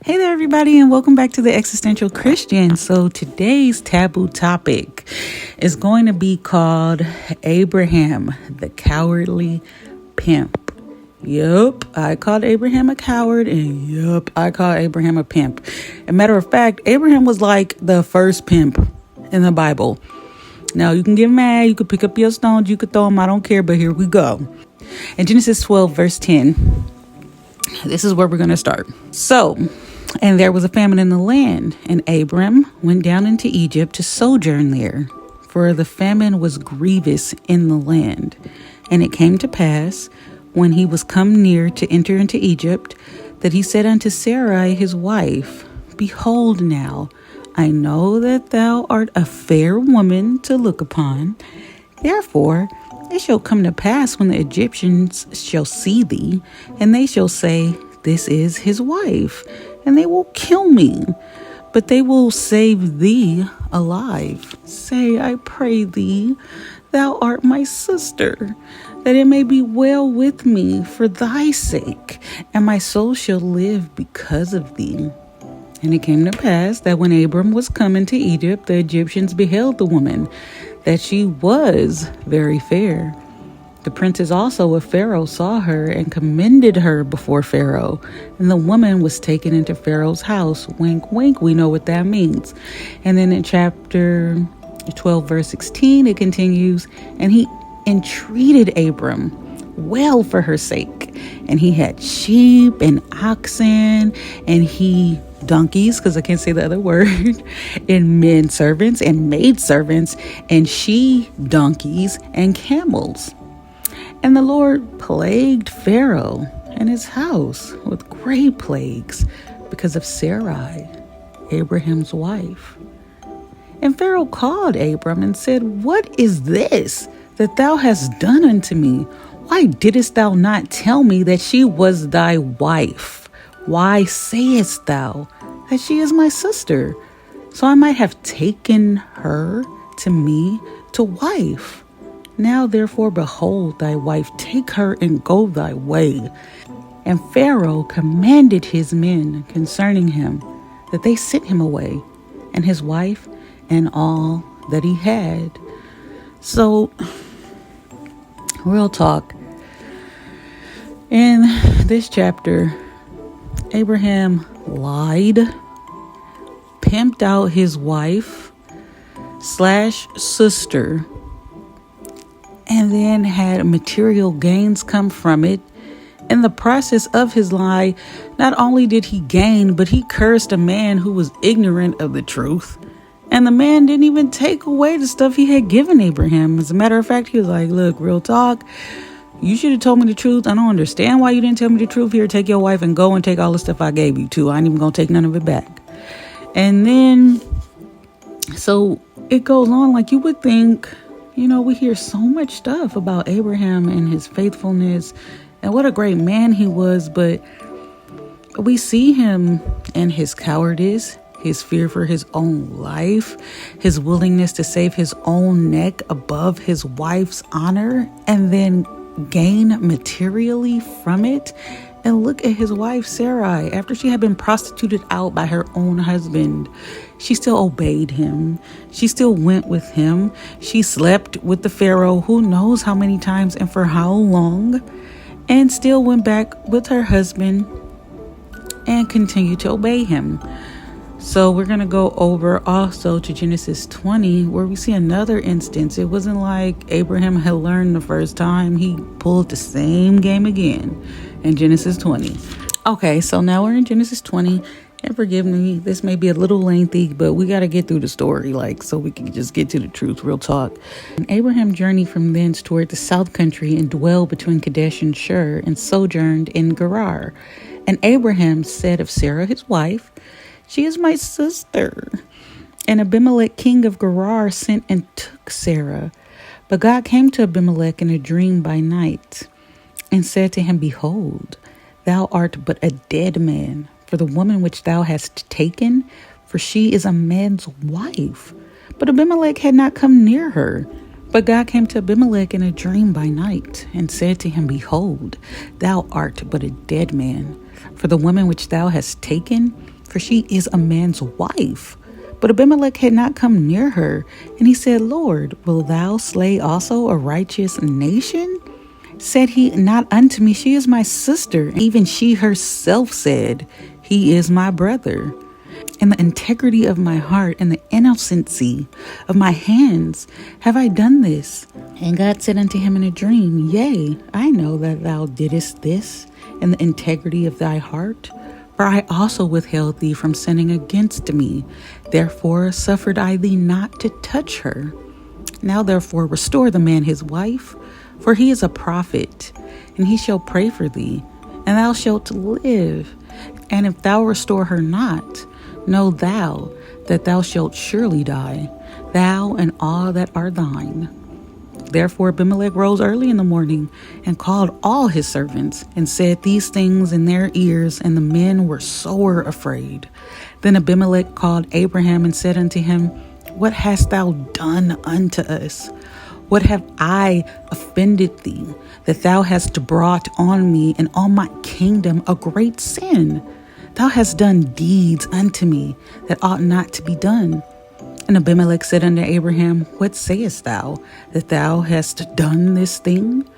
Hey there, everybody, and welcome back to the Existential Christian. So today's taboo topic is going to be called Abraham, the Cowardly Pimp. Yup, I called Abraham a coward, and yup, I called Abraham a pimp. As a matter of fact, Abraham was like the first pimp in the Bible. Now, you can get mad, you could pick up your stones, you could throw them, I don't care, but here we go. In Genesis 12, verse 10, this is where we're going to start. And there was a famine in the land, and Abram went down into Egypt to sojourn there, for the famine was grievous in the land. And it came to pass, when he was come near to enter into Egypt, that he said unto Sarai his wife, Behold now, I know that thou art a fair woman to look upon. Therefore it shall come to pass, when the Egyptians shall see thee, and they shall say, This is his wife, and they will kill me, but they will save thee alive. Say, I pray thee, thou art my sister, that it may be well with me for thy sake, and my soul shall live because of thee. And it came to pass that when Abram was come into Egypt, the Egyptians beheld the woman, that she was very fair. The princes also of Pharaoh saw her and commended her before Pharaoh. And the woman was taken into Pharaoh's house. Wink, wink, we know what that means. And then in chapter 12, verse 16, it continues, and he entreated Abram well for her sake. And he had sheep and oxen, and donkeys, because I can't say the other word, and men servants and maid servants, and she donkeys and camels. And the Lord plagued Pharaoh and his house with great plagues because of Sarai, Abraham's wife. And Pharaoh called Abram and said, What is this that thou hast done unto me? Why didst thou not tell me that she was thy wife? Why sayest thou that she is my sister? So I might have taken her to me to wife. Now therefore, behold thy wife, take her and go thy way. And Pharaoh commanded his men concerning him, that they sent him away, and his wife, and all that he had. So, real talk. In this chapter, Abraham lied, pimped out his wife / sister, and then had material gains come from it. In the process of his lie, not only did he gain, but he cursed a man who was ignorant of the truth. And the man didn't even take away the stuff he had given Abraham. As a matter of fact, he was like, look, real talk, you should have told me the truth. I don't understand why you didn't tell me the truth. Here, take your wife and go and take all the stuff I gave you too. I ain't even gonna take none of it back. And then, so it goes on, like you would think. We hear so much stuff about Abraham and his faithfulness and what a great man he was, but we see him in his cowardice, his fear for his own life, his willingness to save his own neck above his wife's honor, and then gain materially from it. And look at his wife, Sarai. After she had been prostituted out by her own husband, she still obeyed him. She still went with him. She slept with the Pharaoh who knows how many times and for how long, and still went back with her husband and continued to obey him. So we're going to go over also to Genesis 20, where we see another instance. It wasn't like Abraham had learned the first time. He pulled the same game again in Genesis 20. Okay, so now we're in Genesis 20. And forgive me, this may be a little lengthy, but we got to get through the story, so we can just get to the truth, real talk. And Abraham journeyed from thence toward the south country and dwelled between Kadesh and Shur and sojourned in Gerar. And Abraham said of Sarah his wife, She is my sister. And Abimelech king of Gerar sent and took Sarah. But God came to Abimelech in a dream by night and said to him, Behold, thou art but a dead man, for the woman which thou hast taken, for she is a man's wife. But Abimelech had not come near her. But God came to Abimelech in a dream by night and said to him, Behold, thou art but a dead man, for the woman which thou hast taken, for she is a man's wife. But Abimelech had not come near her, and he said, Lord, will thou slay also a righteous nation? Said he not unto me, she is my sister. Even she herself said, he is my brother. In the integrity of my heart and the innocency of my hands have I done this. And God said unto him in a dream, Yea, I know that thou didst this in the integrity of thy heart. For I also withheld thee from sinning against me. Therefore suffered I thee not to touch her. Now therefore restore the man his wife, for he is a prophet, and he shall pray for thee, and thou shalt live. And if thou restore her not, know thou that thou shalt surely die, thou and all that are thine. Therefore Abimelech rose early in the morning and called all his servants and said these things in their ears, and the men were sore afraid. Then Abimelech called Abraham and said unto him, What hast thou done unto us? What have I offended thee, that thou hast brought on me and on my kingdom a great sin? Thou hast done deeds unto me that ought not to be done. And Abimelech said unto Abraham, What sayest thou, that thou hast done this thing?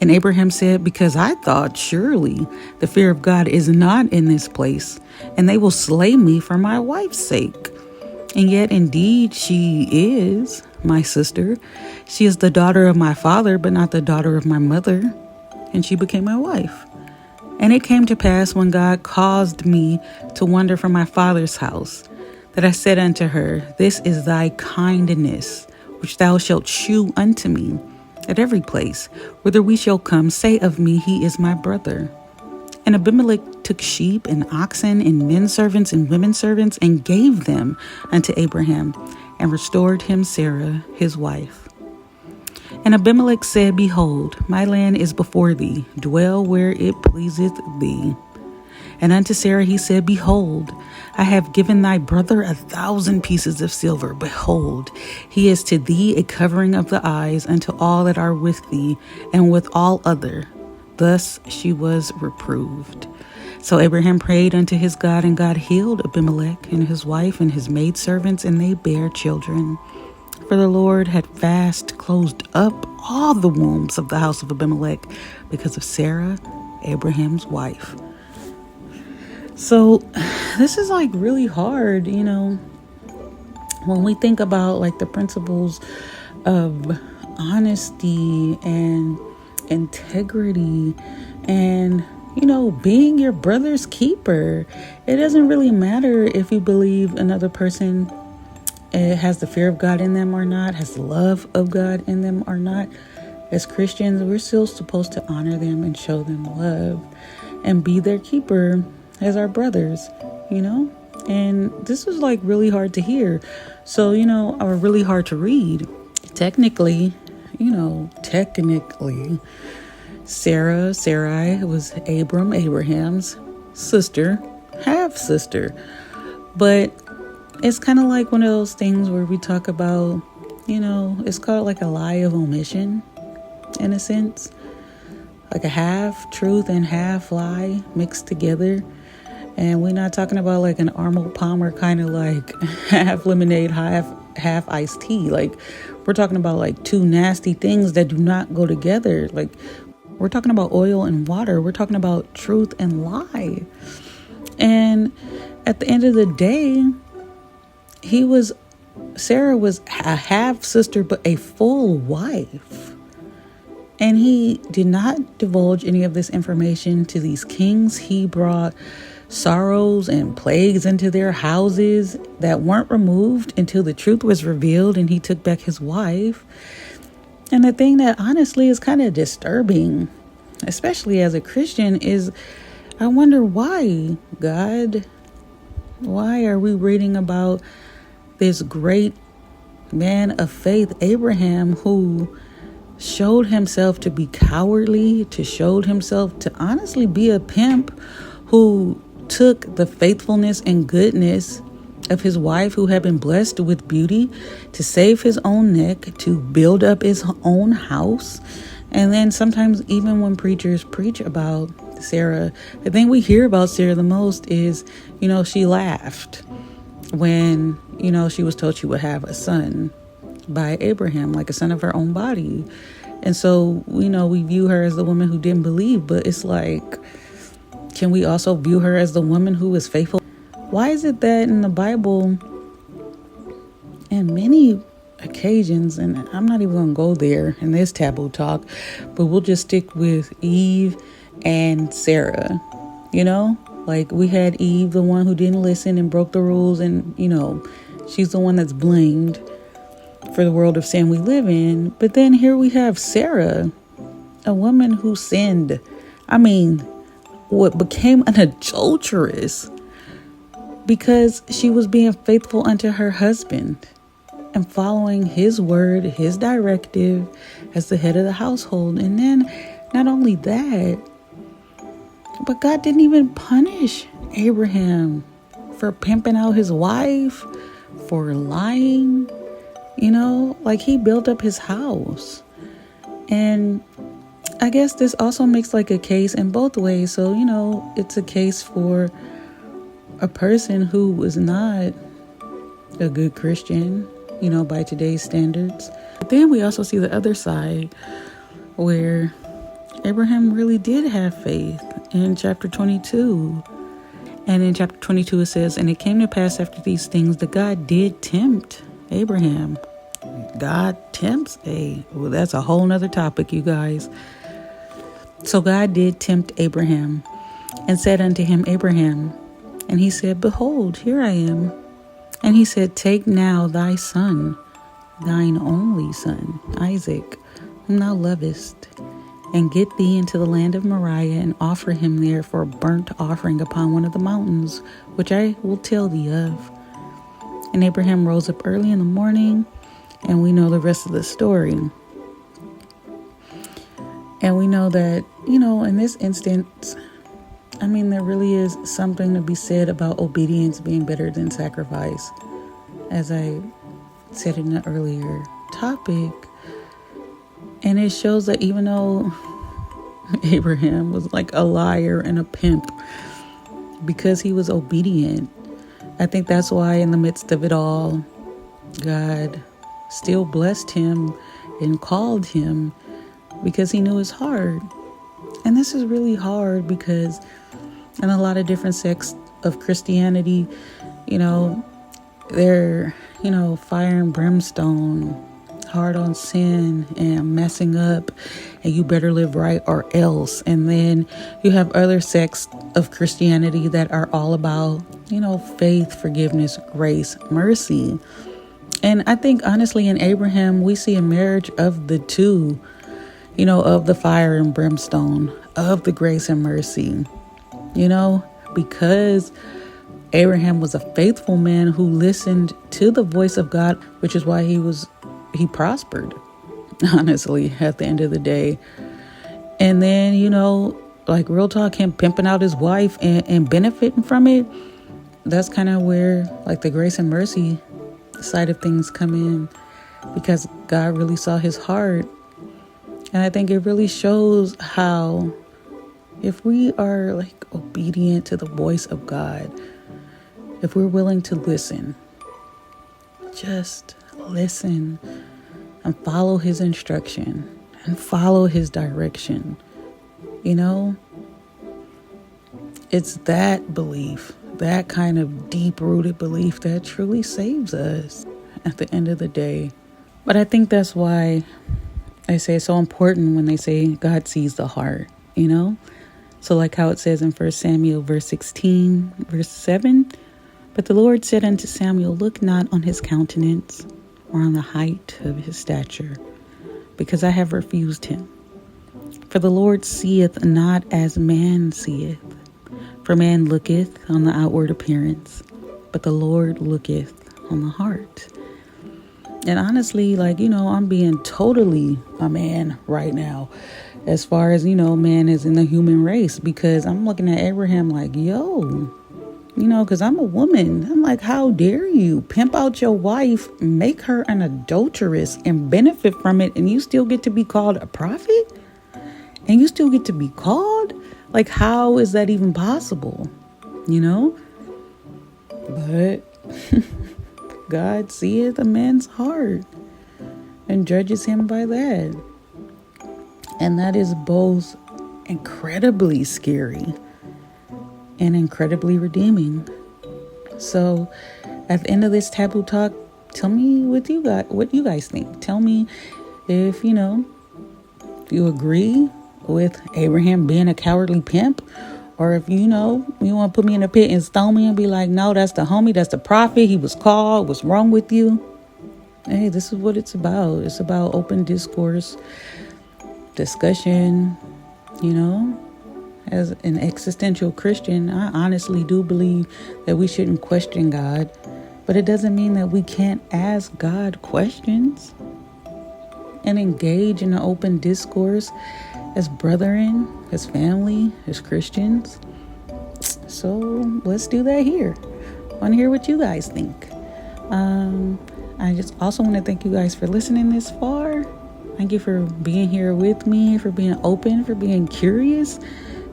And Abraham said, Because I thought, surely the fear of God is not in this place, and they will slay me for my wife's sake. And yet indeed she is my sister. She is the daughter of my father, but not the daughter of my mother. And she became my wife. And it came to pass, when God caused me to wander from my father's house, that I said unto her, This is thy kindness, which thou shalt shew unto me. At every place whither we shall come, say of me, He is my brother. And Abimelech took sheep and oxen and men servants and women servants, and gave them unto Abraham, and restored him Sarah his wife. And Abimelech said, Behold, my land is before thee, dwell where it pleaseth thee. And unto Sarah he said, Behold, I have given thy brother 1,000 pieces of silver. Behold, he is to thee a covering of the eyes unto all that are with thee, and with all other. Thus she was reproved. So Abraham prayed unto his God, and God healed Abimelech and his wife and his maidservants, and they bare children. For the Lord had fast closed up all the wombs of the house of Abimelech because of Sarah, Abraham's wife. So this is like really hard, when we think about like the principles of honesty and integrity and, being your brother's keeper. It doesn't really matter if you believe another person has the fear of God in them or not, has the love of God in them or not. As Christians, we're still supposed to honor them and show them love and be their keeper as our brothers, and this was like really hard to hear. So, or really hard to read. Technically, Sarai was Abraham's sister, half sister. But it's kind of like one of those things where we talk about, it's called like a lie of omission in a sense, like a half truth and half lie mixed together. And we're not talking about like an Arnold Palmer kind of like half lemonade, half iced tea. Like we're talking about like two nasty things that do not go together. Like we're talking about oil and water. We're talking about truth and lie. And at the end of the day, Sarah was a half sister, but a full wife. And he did not divulge any of this information to these kings. He brought sorrows and plagues into their houses that weren't removed until the truth was revealed and he took back his wife. And the thing that honestly is kind of disturbing, especially as a Christian, is I wonder why, God, why are we reading about this great man of faith, Abraham, who showed himself to be cowardly, showed himself to honestly be a pimp, who took the faithfulness and goodness of his wife, who had been blessed with beauty, to save his own neck, to build up his own house. And then sometimes even when preachers preach about Sarah. The thing we hear about Sarah the most is, she laughed when, she was told she would have a son by Abraham, like a son of her own body. And so, we view her as the woman who didn't believe, but it's like, can we also view her as the woman who was faithful? Why is it that in the Bible, in many occasions, and I'm not even going to go there in this taboo talk, but we'll just stick with Eve and Sarah, like we had Eve, the one who didn't listen and broke the rules, and she's the one that's blamed for the world of sin we live in. But then here we have Sarah, a woman who sinned. What became an adulteress because she was being faithful unto her husband and following his word, his directive as the head of the household. And then not only that, but God didn't even punish Abraham for pimping out his wife, for lying, like he built up his house. And I guess this also makes like a case in both ways. So, it's a case for a person who was not a good Christian, by today's standards. But then we also see the other side where Abraham really did have faith in chapter 22. And in chapter 22 it says, "And it came to pass after these things that God did tempt Abraham." God tempts. Well, that's a whole nother topic, you guys. So God did tempt Abraham and said unto him, "Abraham." And he said, "Behold, here I am." And he said, "Take now thy son, thine only son, Isaac, whom thou lovest, and get thee into the land of Moriah, and offer him there for a burnt offering upon one of the mountains, which I will tell thee of." And Abraham rose up early in the morning, and we know the rest of the story. And we know that, in this instance, there really is something to be said about obedience being better than sacrifice. As I said in the earlier topic. And it shows that even though Abraham was like a liar and a pimp, because he was obedient, I think that's why in the midst of it all, God still blessed him and called him, because he knew his heart. And this is really hard because in a lot of different sects of Christianity, they're, fire and brimstone, hard on sin and messing up, and you better live right or else. And then you have other sects of Christianity that are all about, faith, forgiveness, grace, mercy. And I think honestly in Abraham, we see a marriage of the two, of the fire and brimstone, of the grace and mercy, because Abraham was a faithful man who listened to the voice of God, which is why he prospered, honestly, at the end of the day. And then, like real talk, him pimping out his wife and benefiting from it, that's kind of where like the grace and mercy side of things come in, because God really saw his heart. And I think it really shows how if we are like obedient to the voice of God, if we're willing to listen, just listen and follow his instruction and follow his direction, it's that belief, that kind of deep-rooted belief that truly saves us at the end of the day. But I think that's why I say it's so important when they say God sees the heart, So like how it says in 1 Samuel verse 16, verse 7, "But the Lord said unto Samuel, Look not on his countenance or on the height of his stature, because I have refused him. For the Lord seeth not as man seeth. For man looketh on the outward appearance, but the Lord looketh on the heart." And honestly, I'm being totally a man right now, as far as, man is in the human race, because I'm looking at Abraham like, because I'm a woman. I'm like, how dare you pimp out your wife, make her an adulteress and benefit from it, and you still get to be called a prophet? And you still get to be called? Like, how is that even possible? You know? But God seeth a man's heart and judges him by that. And that is both incredibly scary and incredibly redeeming. So at the end of this taboo talk, tell me what you guys think. Tell me if you agree with Abraham being a cowardly pimp, or if you want to put me in a pit and stone me and be like, no, that's the homie, that's the prophet, he was called, what's wrong with you? Hey, this is what it's about. It's about open discourse, discussion. As an existential Christian, I honestly do believe that we shouldn't question God, but it doesn't mean that we can't ask God questions and engage in an open discourse as brethren, as family, as Christians. So let's do that here. I want to hear what you guys think. I just also want to thank you guys for listening this far. Thank you for being here with me, for being open, for being curious,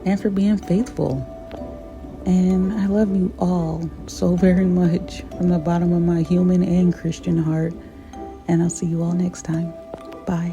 and for being faithful. And I love you all so very much from the bottom of my human and Christian heart. And I'll see you all next time. Bye.